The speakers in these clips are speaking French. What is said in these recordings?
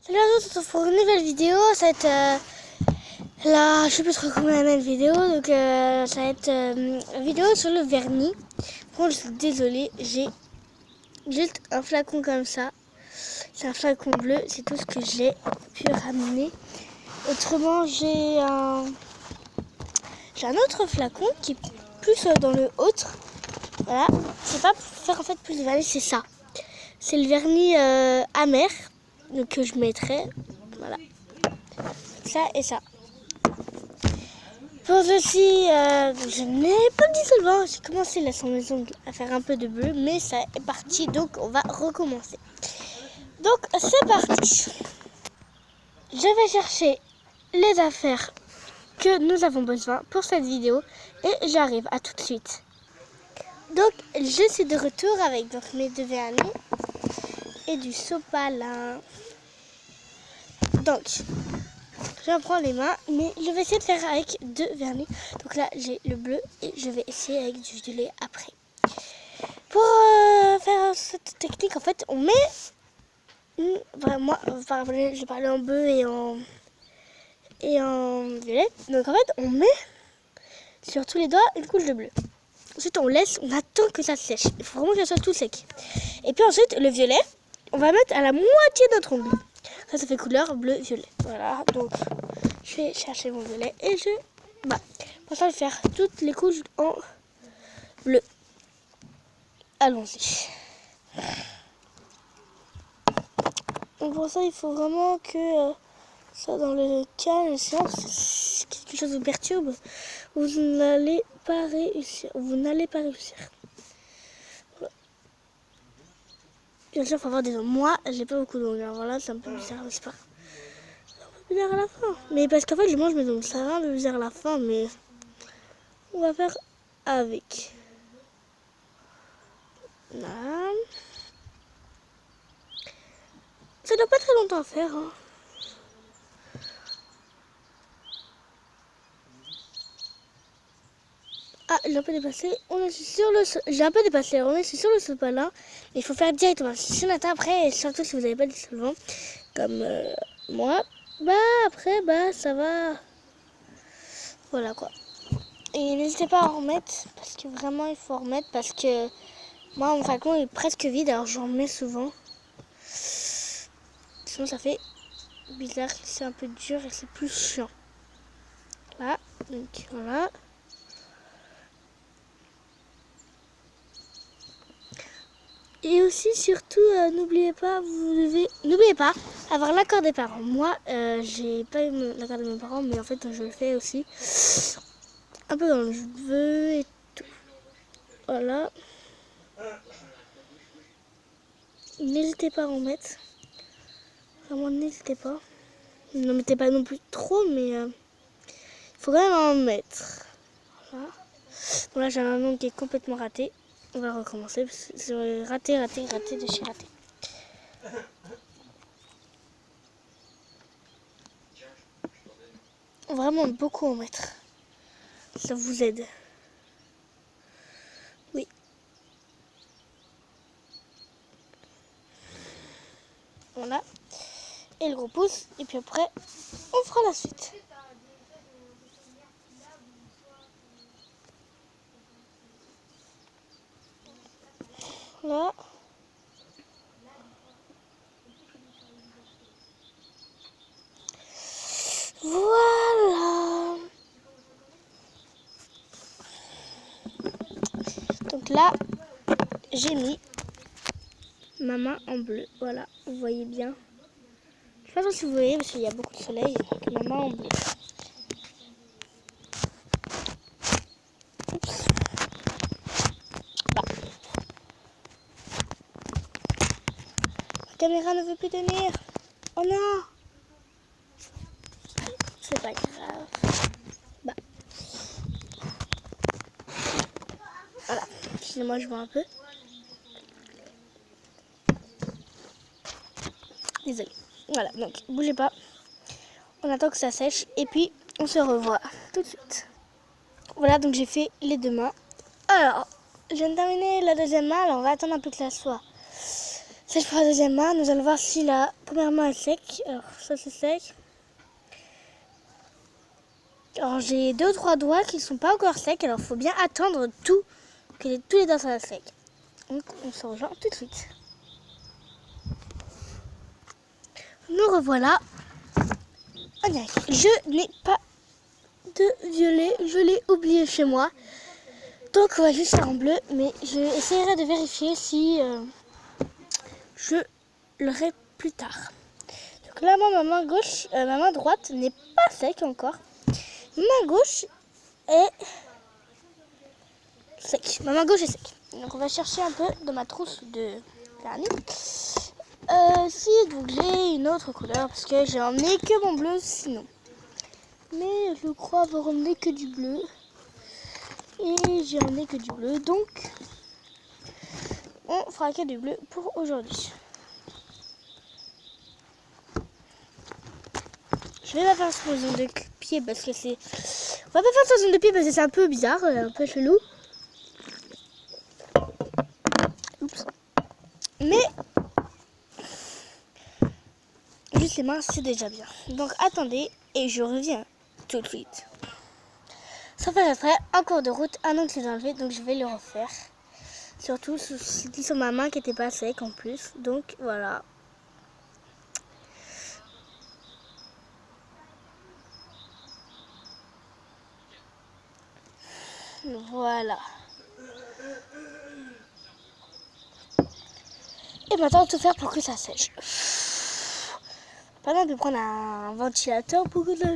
Salut à tous, on se retrouve pour une nouvelle vidéo. Ça va être je sais plus trop comment la même vidéo. Donc ça va être une vidéo sur le vernis. Bon, je suis désolée, j'ai juste un flacon comme ça. C'est un flacon bleu, c'est tout ce que j'ai pu ramener. Autrement, j'ai un autre flacon qui est plus dans le autre. Voilà, c'est pas pour faire en fait plus de vernis, c'est ça. C'est le vernis amer, donc que je mettrai. Voilà, ça et ça. Pour ceci, je n'ai pas de dissolvant. J'ai commencé là sans mes ongles à faire un peu de bleu, mais ça est parti, donc on va recommencer. Donc c'est parti. Je vais chercher les affaires que nous avons besoin pour cette vidéo et j'arrive, à tout de suite. Donc je suis de retour avec mes deux vernis et du sopalin. Donc je prends les mains, mais je vais essayer de faire avec deux vernis. Donc là, j'ai le bleu et je vais essayer avec du violet après. Pour faire cette technique, en fait, on met... moi, je parlais en bleu et en violet. Donc en fait, on met sur tous les doigts une couche de bleu. Ensuite, on laisse, on attend que ça sèche. Il faut vraiment que ça soit tout sec. Et puis ensuite, le violet, on va mettre à la moitié de notre ongle. Ça fait couleur bleu-violet. Voilà, donc... je vais chercher mon violet et pour ça, je vais faire toutes les couches en bleu. Allons-y. Donc pour ça, il faut vraiment que ça dans le calme. Sinon, si quelque chose vous perturbe, vous n'allez pas réussir. Voilà. Bien sûr, il faut avoir des ongles. Moi, j'ai pas beaucoup d'ongles. Alors là, c'est un peu bizarre, n'est-ce pas? Bizarre à la fin. Mais parce qu'en fait, je mange mes ongles. Ça va un peu bizarre à la fin, mais on va faire avec. Là. Ça doit pas très longtemps à faire. Hein. Ah, j'ai un peu dépassé. On est sur le. J'ai un peu dépassé. On est sur le sopalin. Mais il faut faire directement. Si on attend après, et surtout si vous n'avez pas de solvant, comme moi, après, ça va. Voilà quoi. Et n'hésitez pas à en remettre. Parce que vraiment, il faut en remettre. Parce que moi, mon flacon est presque vide. Alors, j'en mets souvent. Sinon, ça fait bizarre. C'est un peu dur et c'est plus chiant. Là. Donc, voilà. Et aussi, surtout, n'oubliez pas avoir l'accord des parents. Moi, j'ai pas eu l'accord de mes parents, mais en fait, je le fais aussi un peu dans le cheveu et tout. Voilà. N'hésitez pas à en mettre. Vraiment, n'hésitez pas. N'en mettez pas non plus trop, mais il faut quand même en mettre. Voilà. Bon, là, j'ai un ongle qui est complètement raté. On va recommencer parce que c'est raté de chez raté. Vraiment beaucoup en mettre. Ça vous aide. Oui. Voilà. Et le gros pouce. Et puis après, on fera la suite. Là. Voilà. Donc là, j'ai mis ma main en bleu. Voilà, vous voyez bien. Je sais pas si vous voyez parce qu'il y a beaucoup de soleil. Donc ma main en bleu. Oups. La caméra ne veut plus tenir. Oh non. C'est pas grave. Voilà. Excusez-moi, je vois un peu. Désolée. Voilà, donc bougez pas. On attend que ça sèche et puis on se revoit tout de suite. Voilà, donc j'ai fait les deux mains. Alors, je viens de terminer la deuxième main. Alors on va attendre un peu que ça soit Sèche pour la deuxième main. Nous allons voir si la première main est sec. Alors ça c'est sec. Alors j'ai 2 ou 3 doigts qui ne sont pas encore secs. Alors il faut bien attendre que tous les doigts soient secs. Donc on se rejoint tout de suite. Nous revoilà. En direct. Je n'ai pas de violet. Je l'ai oublié chez moi. Donc on va juste faire en bleu. Mais je essaierai de vérifier si je l'aurai plus tard. Donc là ma main gauche, ma main droite n'est pas sec encore. Ma main gauche est sec. Ma main gauche est sec. Donc on va chercher un peu dans ma trousse de vernis. Si donc j'ai une autre couleur parce que j'ai emmené que mon bleu sinon. Mais je crois avoir emmené que du bleu. Et j'ai emmené que du bleu. Donc on fera que du bleu pour aujourd'hui. Je vais pas faire sur zone de pied parce que c'est... On va pas faire sur zone de pied parce que c'est un peu bizarre, un peu chelou. Oups. Mais juste les mains c'est déjà bien. Donc attendez et je reviens tout de suite. Ça fait après en cours de route un ongle s'est enlevé donc je vais le refaire. Surtout c'était sur ma main qui était pas sec en plus. Donc voilà. Voilà. Et maintenant, tout faire pour que ça sèche. Pendant de prendre un ventilateur pour que ça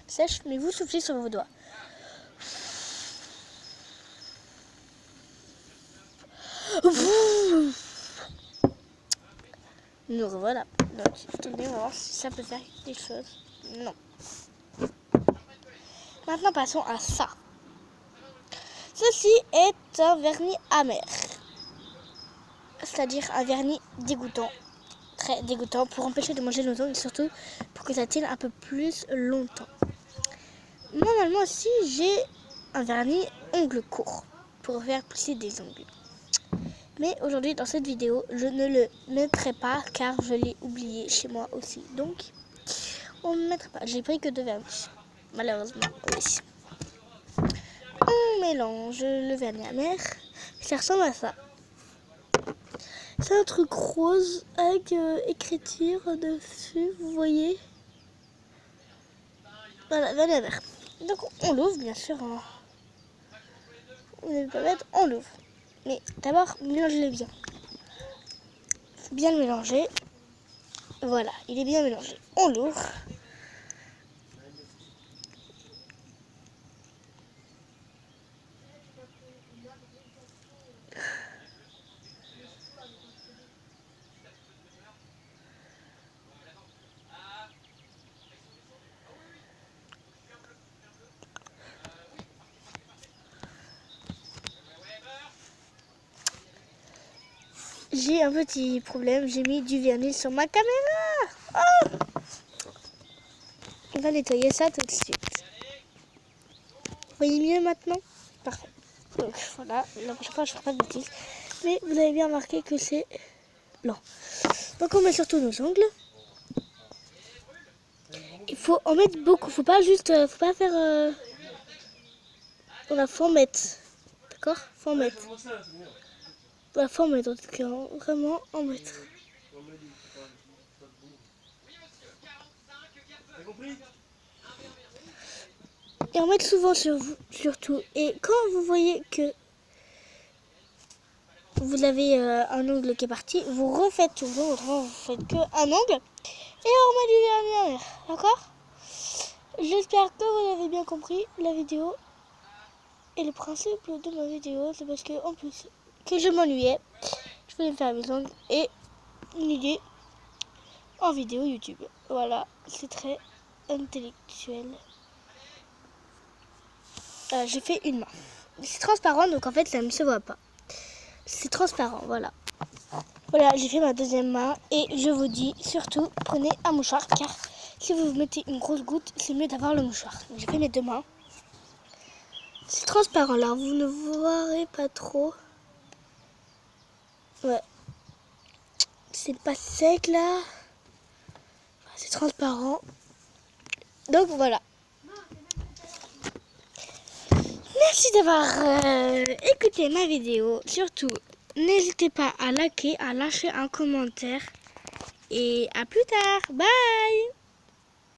sèche, mais vous soufflez sur vos doigts. Nous revoilà. Donc, attendez, on va voir si ça peut faire quelque chose. Non. Maintenant, passons à ça. Ceci est un vernis amer. C'est-à-dire un vernis dégoûtant. Très dégoûtant pour empêcher de manger nos ongles et surtout pour que ça tienne un peu plus longtemps. Normalement aussi, j'ai un vernis ongle court pour faire pousser des ongles. Mais aujourd'hui, dans cette vidéo, je ne le mettrai pas car je l'ai oublié chez moi aussi. Donc, on ne mettra pas. J'ai pris que 2 vernis. Malheureusement, oui. On mélange le vernis amer. Ça ressemble à ça. C'est un truc rose avec écriture dessus, vous voyez. Voilà, vernis amer. Donc, on l'ouvre, bien sûr. Hein. On ne peut pas mettre, on l'ouvre. Mais d'abord, mélangez-le bien. Faut bien le mélanger. Voilà, il est bien mélangé. On l'ouvre. J'ai un petit problème, j'ai mis du vernis sur ma caméra. Oh, on va nettoyer ça tout de suite. Vous voyez mieux maintenant? Parfait. Donc voilà, la prochaine fois je ne ferai pas de bêtises. Mais vous avez bien remarqué que c'est lent. Donc on met surtout nos ongles. Il faut en mettre beaucoup, faut pas juste, faut pas faire... Voilà, faut en mettre. D'accord? Faut en mettre. Voilà, faut en mettre en tout cas, vraiment en mettre. Et en mettre souvent sur vous, surtout. Et quand vous voyez que vous avez un ongle qui est parti, vous refaites tout. Autrement, vous faites que un ongle. Et on met du vernis amer. D'accord? J'espère que vous avez bien compris la vidéo. Et le principe de ma vidéo, c'est parce que en plus que je m'ennuyais, je voulais me faire mes ongles et une idée en vidéo YouTube. Voilà, c'est très intellectuel. J'ai fait une main. C'est transparent, donc en fait ça ne se voit pas. C'est transparent, voilà. Voilà, j'ai fait ma deuxième main et je vous dis surtout prenez un mouchoir car si vous mettez une grosse goutte, c'est mieux d'avoir le mouchoir. J'ai fait mes 2 mains. C'est transparent là, vous ne verrez pas trop. Ouais. C'est pas sec là. C'est transparent. Donc voilà. Merci d'avoir écouté ma vidéo. Surtout, n'hésitez pas à liker, à lâcher un commentaire. Et à plus tard. Bye!